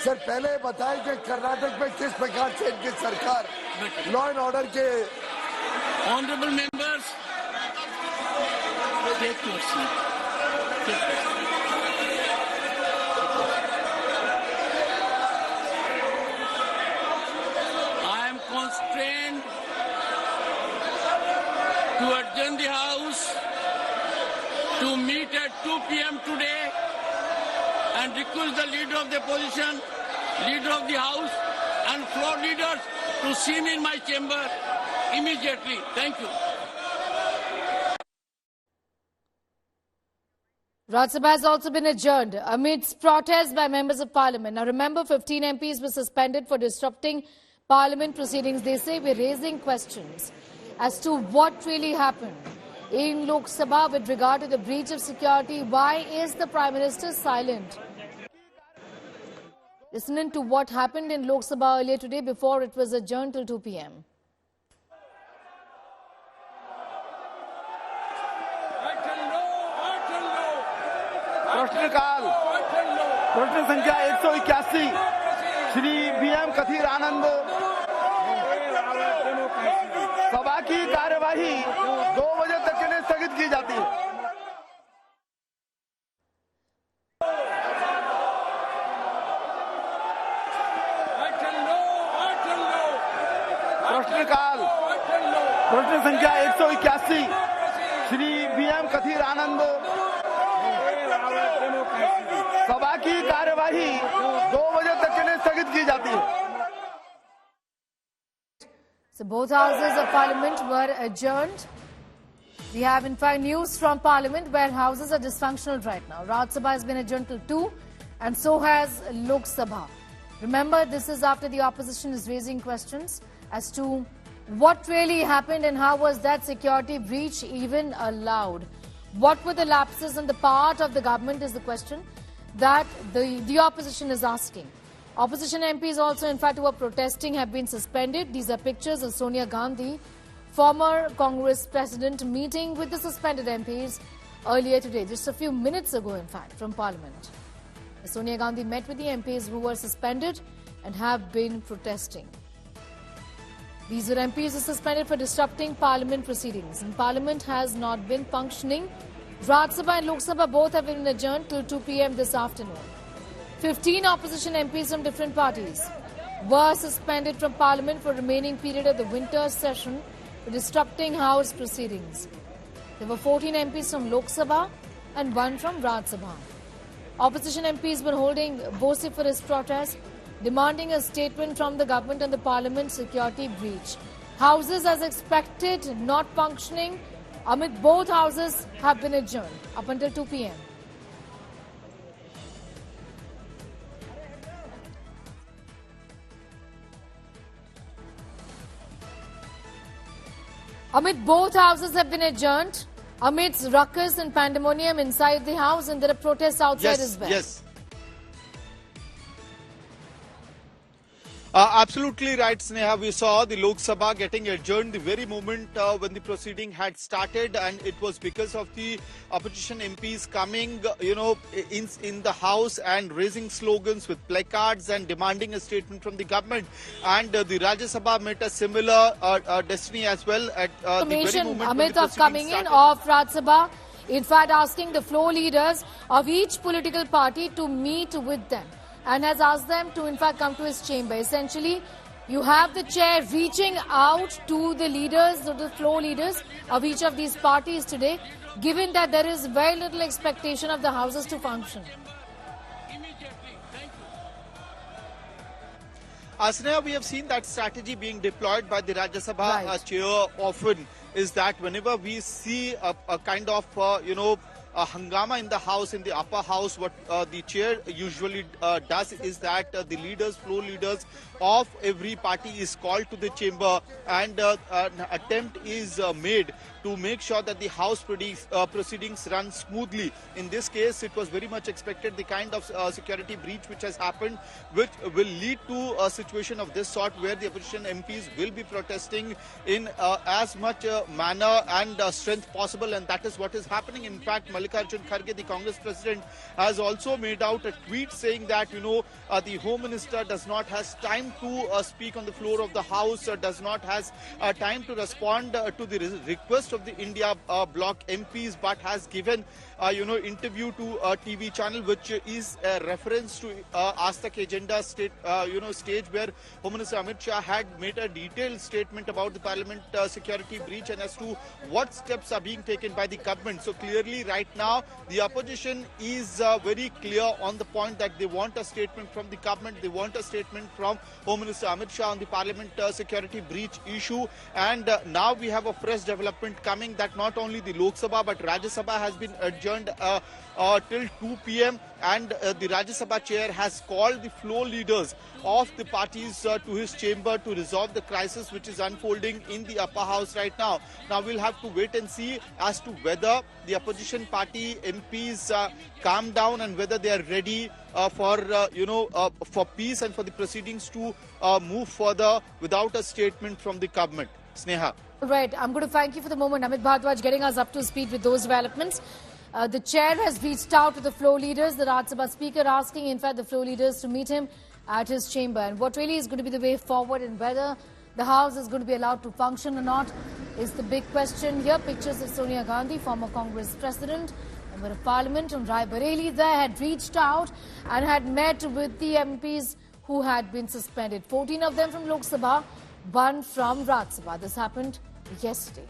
Sir पहले बताएं कि कर्नाटक में किस प्रकार से इनकी सरकार लॉ एंड ऑर्डर के Honorable members, take your seat. I am constrained to adjourn the House to meet at 2 p.m. today and request the Leader of the Opposition, Leader of the House and floor leaders to see me in my chamber immediately. Thank you. Rajya Sabha has also been adjourned amidst protests by members of parliament. Now remember, 15 MPs were suspended for disrupting parliament proceedings. They say we're raising questions as to what really happened in Lok Sabha with regard to the breach of security. Why is the Prime Minister silent? Listening to what happened in Lok Sabha earlier today before it was adjourned till 2 p.m. प्रश्नकाल प्रश्न संख्या 181 Shri BM Kathir आनंद सभा की कार्यवाही 2 बजे तक के लिए स्थगित की जाती है। प्रश्नकाल प्रश्न संख्या 181 श्री बीएम कथीर आनंद सभा की कार्यवाही 2 बजे तक के लिए स्थगित की जाती है। So both houses of parliament were adjourned. We have in fact news from parliament where houses are dysfunctional right now. Rajya Sabha has been adjourned till 2 and so has Lok Sabha. Remember, this is after the opposition is raising questions as to what really happened and how was that security breach even allowed. What were the lapses on the part of the government is the question that the opposition is asking. Opposition MPs also, in fact, who are protesting have been suspended. These are pictures of Sonia Gandhi, former Congress president, meeting with the suspended MPs earlier today, just a few minutes ago, in fact, from Parliament. Sonia Gandhi met with the MPs who were suspended and have been protesting. These are MPs who are suspended for disrupting Parliament proceedings. And Parliament has not been functioning. Rajya Sabha and Lok Sabha both have been adjourned till 2 p.m. this afternoon. 15 opposition MPs from different parties were suspended from Parliament for remaining period of the winter session for disrupting House proceedings. There were 14 MPs from Lok Sabha and 1 from Rajya Sabha. Opposition MPs were holding vociferous protests, demanding a statement from the government on the Parliament security breach. Houses, as expected, not functioning. Amid both houses have been adjourned up until 2 p.m. Amid both houses have been adjourned amidst ruckus and pandemonium inside the house, and there are protests outside as well. Yes. Absolutely right, Sneha. We saw the Lok Sabha getting adjourned the very moment when the proceeding had started, and it was because of the opposition MPs coming, in the house and raising slogans with placards and demanding a statement from the government. And the Rajya Sabha met a similar destiny as well at the very moment when the of coming started. in of Rajya Sabha, in fact asking the floor leaders of each political party to meet with them, and has asked them to, in fact, come to his chamber. Essentially, you have the chair reaching out to the leaders, to the floor leaders of each of these parties today, given that there is very little expectation of the houses to function. Sneha, we have seen that strategy being deployed by the Rajya Sabha chair often, is that whenever we see a kind of, a hangama in the house, in the upper house, what the chair usually does is that the leaders, floor leaders of every party is called to the chamber, and an attempt is made to make sure that the house proceedings run smoothly. In this case, it was very much expected the kind of security breach which has happened, which will lead to a situation of this sort where the opposition MPs will be protesting in as much manner and strength possible, and that is what is happening. In fact, Mallikarjun Kharge, the Congress president, has also made out a tweet saying that, the Home Minister does not has time to speak on the floor of the House, does not has time to respond to the request of the India bloc MPs, but has given, interview to a TV channel, which is a reference to Aaj Tak Agenda stage where Home Minister Amit Shah had made a detailed statement about the Parliament security breach and as to what steps are being taken by the government. So clearly right now the opposition is very clear on the point that they want a statement from the government, they want a statement from Home Minister Amit Shah on the Parliament security breach issue. And now we have a fresh development coming that not only the Lok Sabha but Rajya Sabha has been adjourned till 2 p.m. and the Rajya Sabha chair has called the floor leaders of the parties to his chamber to resolve the crisis which is unfolding in the upper house right now. Now we'll have to wait and see as to whether the opposition party MPs calm down and whether they are ready for peace and for the proceedings to move further without a statement from the government. Sneha. Right, I'm going to thank you for the moment, Amit Bhardwaj, getting us up to speed with those developments. The chair has reached out to the floor leaders, the Rajya Sabha speaker, asking in fact the floor leaders to meet him at his chamber. And what really is going to be the way forward and whether the House is going to be allowed to function or not is the big question here. Pictures of Sonia Gandhi, former Congress president, member of Parliament from Rai Bareli, there had reached out and had met with the MPs who had been suspended. 14 of them from Lok Sabha, 1 from Rajya Sabha. This happened yesterday.